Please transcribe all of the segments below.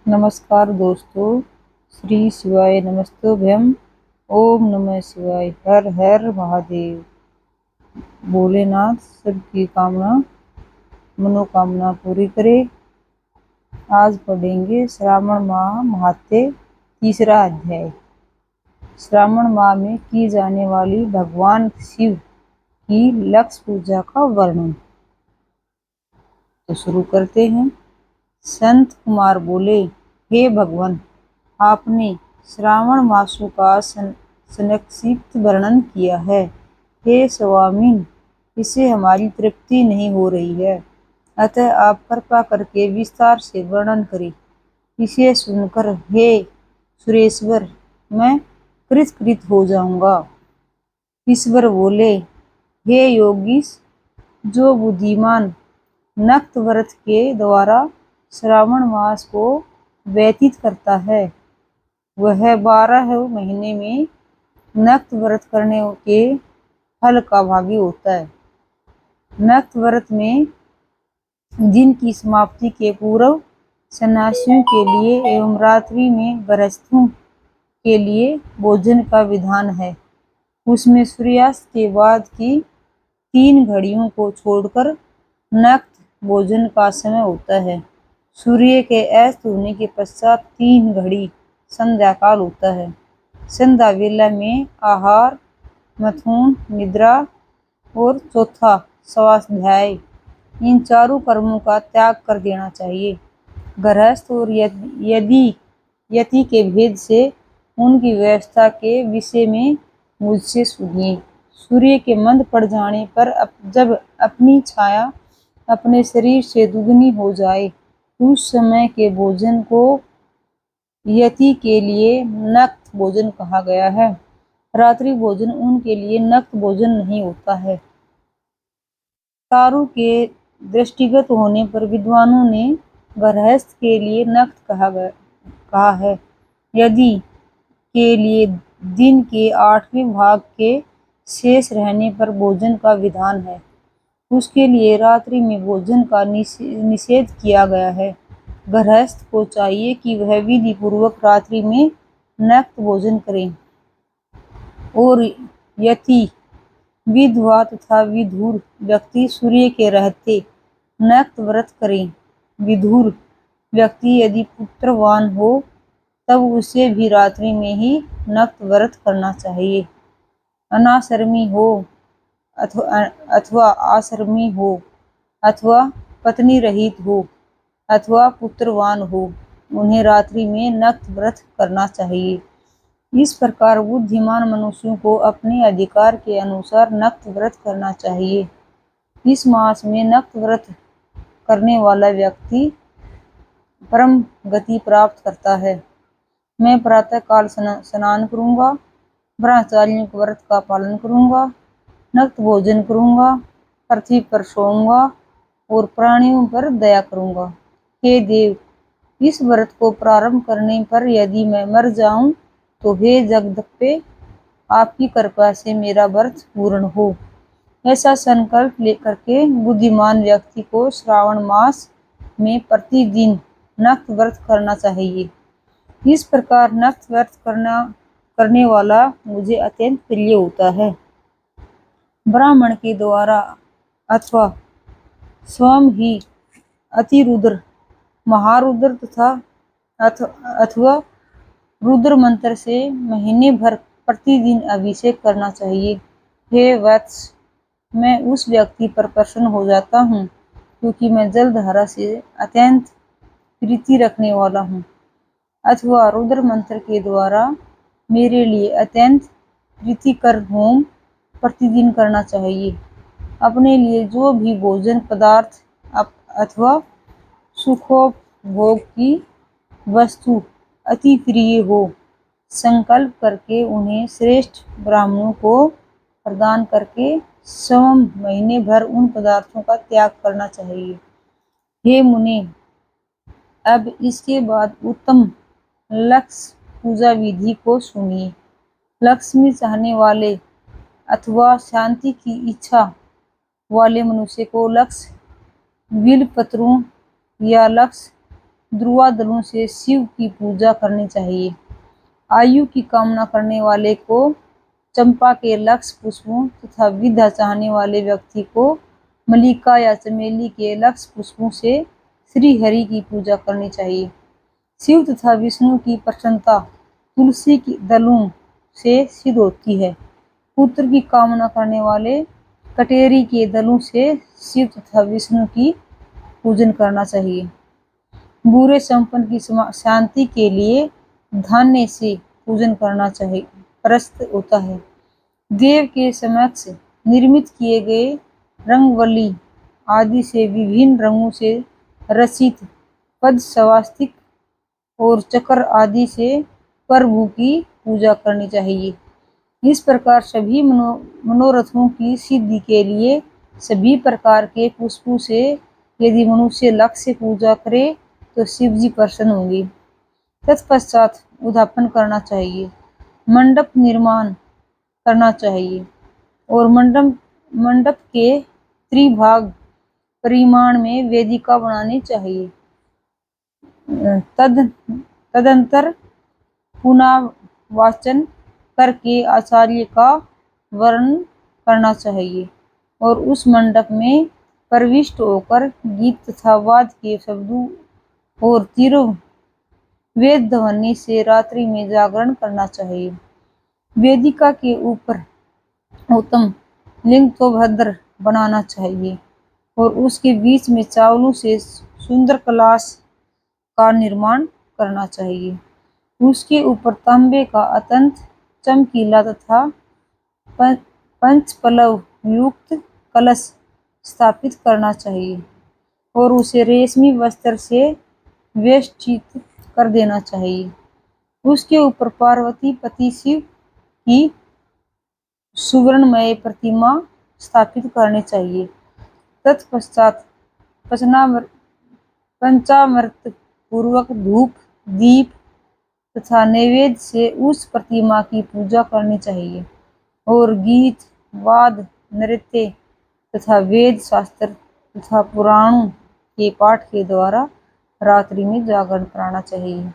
नमस्कार दोस्तों। श्री शिवाय नमस्तुभ्यम। ओम नमः शिवाय। हर हर महादेव। भोलेनाथ सबकी मनोकामना पूरी करे। आज पढ़ेंगे श्रावण माह महात्म्य, तीसरा अध्याय। श्रावण माह में की जाने वाली भगवान शिव की लक्ष्य पूजा का वर्णन। तो शुरू करते हैं। संत कुमार बोले, हे भगवान, आपने श्रावण मासों का संक्षिप्त वर्णन किया है। हे स्वामिन, इससे हमारी तृप्ति नहीं हो रही है, अतः आप कृपा करके विस्तार से वर्णन करें। इसे सुनकर हे सुरेश्वर, मैं कृतकृत हो जाऊंगा। ईश्वर बोले, हे योगीश, जो बुद्धिमान नक्त व्रत के द्वारा श्रावण मास को व्यतीत करता है, वह 12 महीने में नक्त व्रत करने के फल का भागी होता है। नक्त व्रत में दिन की समाप्ति के पूर्व सन्यासियों के लिए एवं रात्रि में गृहस्थों के लिए भोजन का विधान है। उसमें सूर्यास्त के बाद की 3 घड़ियों को छोड़कर नक्त भोजन का समय होता है। सूर्य के अस्त होने के पश्चात 3 घड़ी संध्या काल होता है। संध्या वेला में आहार, मथुन, निद्रा और चौथा स्वाध्याय, इन चारों कर्मों का त्याग कर देना चाहिए। गृहस्थ और यति के भेद से उनकी व्यवस्था के विषय में मुझसे सुनिए। सूर्य के मंद पड़ जाने पर जब अपनी छाया अपने शरीर से दुगनी हो जाए, उस समय के भोजन को यति के लिए नक्त भोजन कहा गया है। रात्रि भोजन उनके लिए नक्त भोजन नहीं होता है। तारों के दृष्टिगत होने पर विद्वानों ने गृहस्थ के लिए नक्त कहा है। यदि के लिए दिन के 8वें भाग के शेष रहने पर भोजन का विधान है। उसके लिए रात्रि में भोजन का निषेध किया गया है। गृहस्थ को चाहिए कि वह विधि पूर्वक रात्रि में नक्त भोजन करें और यति, विधवा तथा विधुर व्यक्ति सूर्य के रहते नक्त व्रत करें। विधुर व्यक्ति यदि पुत्रवान हो तब उसे भी रात्रि में ही नक्त व्रत करना चाहिए। अनाश्रमी हो अथवा आश्रमी हो अथवा पत्नी रहित हो अथवा पुत्रवान हो, उन्हें रात्रि में नक्त व्रत करना चाहिए। इस प्रकार बुद्धिमान मनुष्यों को अपने अधिकार के अनुसार नक्त व्रत करना चाहिए। इस मास में नक्त व्रत करने वाला व्यक्ति परम गति प्राप्त करता है। मैं प्रातः काल स्नान करूंगा, ब्रह्मचारियों के व्रत का पालन करूंगा, नक्त भोजन करूंगा, पृथ्वी पर सोऊंगा और प्राणियों पर दया करूंगा। हे देव, इस व्रत को प्रारंभ करने पर यदि मैं मर जाऊं तो हे जगदम्बे, आपकी कृपा से मेरा व्रत पूर्ण हो। ऐसा संकल्प लेकर के बुद्धिमान व्यक्ति को श्रावण मास में प्रतिदिन नक्त व्रत करना चाहिए। इस प्रकार नक्त व्रत करने वाला मुझे अत्यंत प्रिय होता है। ब्राह्मण के द्वारा अथवा स्वयं ही अतिरुद्र, महारुद्र तथा अथवा रुद्र मंत्र से महीने भर प्रतिदिन अभिषेक करना चाहिए। हे वत्स, मैं उस व्यक्ति पर प्रसन्न हो जाता हूँ क्योंकि मैं जलधारा से अत्यंत प्रीति रखने वाला हूँ। अथवा रुद्र मंत्र के द्वारा मेरे लिए अत्यंत प्रीतिकर होम प्रतिदिन करना चाहिए। अपने लिए जो भी भोजन पदार्थ अथवा सुखोपभोग की वस्तु अति प्रिय हो, संकल्प करके उन्हें श्रेष्ठ ब्राह्मणों को प्रदान करके स्वयं महीने भर उन पदार्थों का त्याग करना चाहिए। हे मुने, अब इसके बाद उत्तम लक्ष्य पूजा विधि को सुनिए। लक्ष्मी चाहने वाले अथवा शांति की इच्छा वाले मनुष्य को लक्ष्य बिल्व पत्रों या लक्ष्य ध्रुवा दलों से शिव की पूजा करनी चाहिए। आयु की कामना करने वाले को चंपा के लक्ष्य पुष्पों तथा विद्या चाहने वाले व्यक्ति को मल्लिका या चमेली के लक्ष्य पुष्पों से श्री हरि की पूजा करनी चाहिए। शिव तथा विष्णु की प्रसन्नता तुलसी की दलों से सिद्ध होती है। पुत्र की कामना करने वाले कटेरी के दलों से शिव तथा विष्णु की पूजन करना चाहिए। बुरे संपन्न की शांति के लिए धान्य से पूजन करना चाहिए प्रस्त होता है। देव के समक्ष निर्मित किए गए रंगवली आदि से विभिन्न रंगों से रचित पद स्वास्तिक और चक्र आदि से प्रभु की पूजा करनी चाहिए। इस प्रकार सभी मनोरथों की सिद्धि के लिए सभी प्रकार के पुष्पों से यदि मनुष्य लक्ष्य से पूजा करे तो शिव जी प्रसन्न होंगे। तत्पश्चात उद्यापन करना चाहिए, मंडप निर्माण करना चाहिए और मंडप के त्रिभाग परिमाण में वेदिका बनानी चाहिए। तदंतर पुनः वाचन करके आचार्य का वर्णन करना चाहिए और उस मंडप में प्रविष्ट होकर गीत तथा वाद के शब्दों और तीरों वेद ध्वनि से रात्रि में जागरण करना चाहिए। वेदिका के ऊपर उत्तम लिंग तो भद्र बनाना चाहिए और उसके बीच में चावलों से सुंदर कलश का निर्माण करना चाहिए। उसके ऊपर तांबे का अत्यंत चमकीला तथा पंचपल्लव युक्त कलश स्थापित करना चाहिए और उसे रेशमी वस्त्र से वेष्टित कर देना चाहिए। उसके ऊपर पार्वती पति शिव की सुवर्णमय प्रतिमा स्थापित करनी चाहिए। तत्पश्चात पंचामृत पूर्वक धूप दीप तथा नैवेद्य से उस प्रतिमा की पूजा करनी चाहिए और गीत वाद नृत्य तथा वेद शास्त्र तथा पुराणों के पाठ के द्वारा रात्रि में जागरण कराना चाहिए।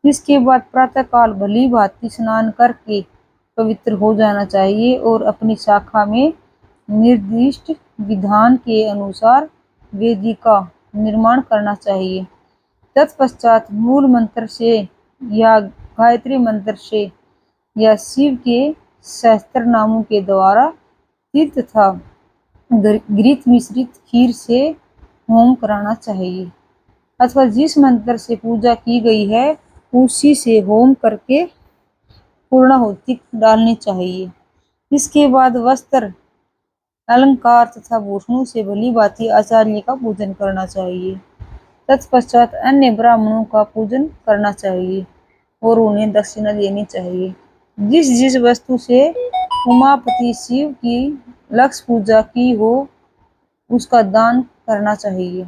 इसके बाद प्रातःकाल भली भांति स्नान करके पवित्र हो जाना चाहिए और अपनी शाखा में निर्दिष्ट विधान के अनुसार वेदिका निर्माण करना चाहिए। तत्पश्चात मूल मंत्र से या गायत्री मंत्र से या शिव के सहस्त्र नामों के द्वारा तीर्थ तथा घृत मिश्रित खीर से होम कराना चाहिए अथवा जिस मंत्र से पूजा की गई है उसी से होम करके पूर्णाहुति डालनी चाहिए। इसके बाद वस्त्र अलंकार तथा भूषणों से भली भांति आचार्य का पूजन करना चाहिए। तत्पश्चात अन्य ब्राह्मणों का पूजन करना चाहिए और उन्हें दक्षिणा देनी चाहिए। जिस जिस वस्तु से उमापति शिव की लक्ष्य पूजा की हो उसका दान करना चाहिए।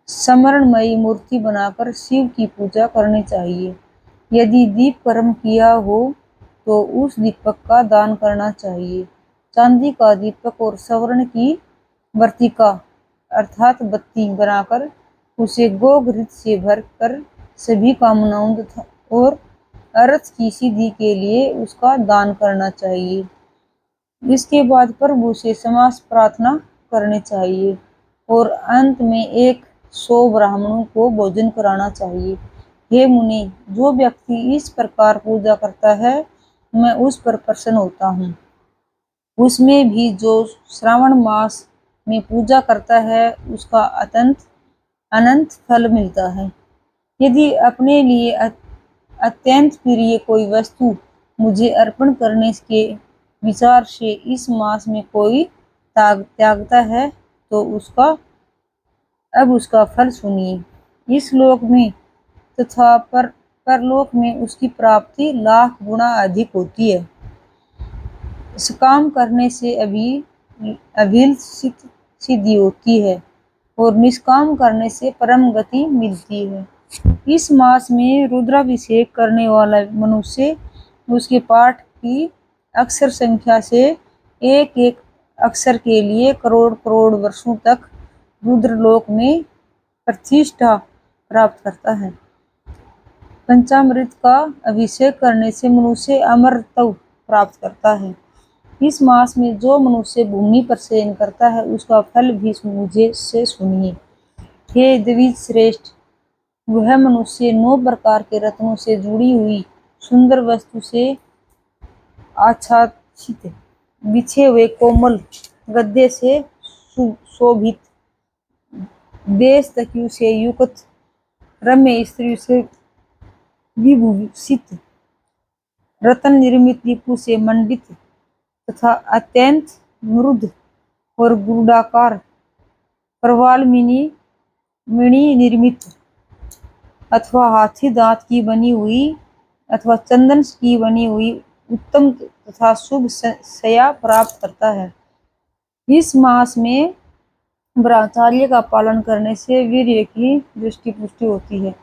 स्मरणमयी मूर्ति बनाकर शिव की पूजा करनी चाहिए। यदि दीप कर्म किया हो तो उस दीपक का दान करना चाहिए। चांदी का दीपक और स्वर्ण की वर्तिका अर्थात बत्ती बनाकर उसे गोघृत से भरकर सभी कामनाओं और अर्थ की सिद्धि के लिए उसका दान करना चाहिए। इसके बाद प्रभु से समास प्रार्थना करनी चाहिए और अंत में 100 ब्राह्मणों को भोजन कराना चाहिए। हे मुनि, जो व्यक्ति इस प्रकार पूजा करता है मैं उस पर प्रसन्न होता हूँ। उसमें भी जो श्रावण मास में पूजा करता है उसका अनंत फल मिलता है। यदि अपने लिए अत्यंत प्रिय कोई वस्तु मुझे अर्पण करने के विचार से इस मास में कोई त्यागता है तो उसका फल सुनिए। इस लोक में तथा परलोक में उसकी प्राप्ति लाख गुना अधिक होती है। इस काम करने से अभिलषित सिद्धि होती है और निष्काम करने से परम गति मिलती है। इस मास में रुद्राभिषेक करने वाला मनुष्य उसके पाठ की अक्षर संख्या से एक एक अक्षर के लिए करोड़ करोड़ वर्षों तक रुद्रलोक में प्रतिष्ठा प्राप्त करता है। पंचामृत का अभिषेक करने से मनुष्य अमरत्व प्राप्त करता है। इस मास में जो मनुष्य भूमि पर शयन करता है उसका फल भी मुझे से सुनिए। हे द्विज श्रेष्ठ, वह मनुष्य 9 प्रकार के रत्नों से जुड़ी हुई सुंदर वस्तु से आच्छादित बिछे हुए कोमल गद्दे से सुशोभित, देश तकियों से युक्त रम्य स्त्री से विभूषित, रत्न निर्मित दीपू से मंडित तथा अत्यंत मृदु और गुडाकार प्रवाल मणि निर्मित अथवा हाथी दांत की बनी हुई अथवा चंदन की बनी हुई उत्तम तथा शुभ शया प्राप्त करता है। इस मास में ब्रह्मचर्य का पालन करने से वीर्य की दृष्टि पुष्टि होती है।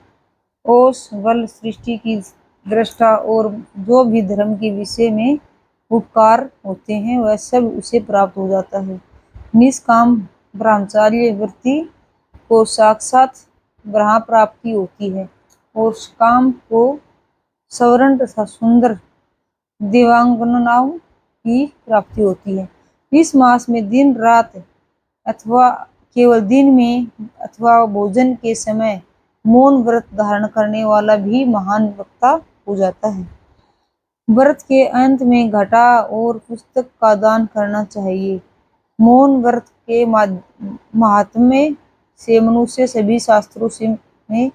ओस बल सृष्टि की दृष्टा और जो भी धर्म के विषय में उपकार होते हैं वह सब उसे प्राप्त हो जाता है। निष्काम ब्रह्मचार्य वृत्ति को साक्षात ब्रह्म प्राप्ति होती है और काम को सवर्ण तथा सुंदर देवांगनाओं की प्राप्ति होती है। इस मास में दिन रात अथवा केवल दिन में अथवा भोजन के समय मौन व्रत धारण करने वाला भी महान वक्ता हो जाता है। व्रत के अंत में घटा और पुस्तक का दान करना चाहिए। मौन व्रत के महात्म्य से मनुष्य सभी शास्त्रों में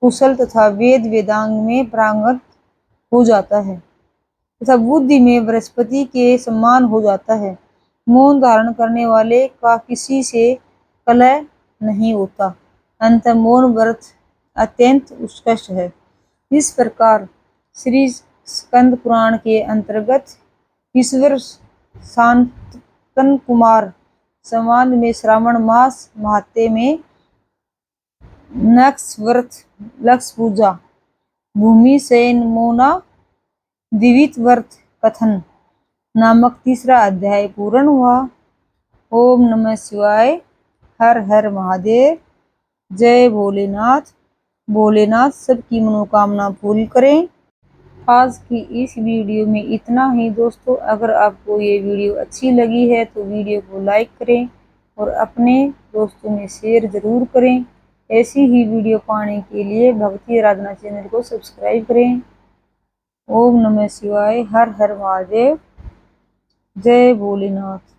कुशल तथा वेद वेदांग में प्रांगत हो जाता है तथा बुद्धि में बृहस्पति के समान हो जाता है। मौन धारण करने वाले का किसी से कलह नहीं होता। अंत मौन व्रत अत्यंत उत्कृष्ट है। इस प्रकार श्री स्कंद पुराण के अंतर्गत ईश्वर शांतन कुमार संवाद में श्रावण मास महात्म्य में नक्ष व्रत, लक्ष्य पूजा, भूमि शयन मौना, द्विज व्रत कथन नामक तीसरा अध्याय पूर्ण हुआ। ओम नमः शिवाय। हर हर महादेव। जय भोलेनाथ। भोलेनाथ सबकी मनोकामना पूरी करें। आज की इस वीडियो में इतना ही दोस्तों। अगर आपको ये वीडियो अच्छी लगी है तो वीडियो को लाइक करें और अपने दोस्तों में शेयर जरूर करें। ऐसी ही वीडियो पाने के लिए भक्ति आराधना चैनल को सब्सक्राइब करें। ओम नमः शिवाय। हर हर महादेव। जय भोलेनाथ।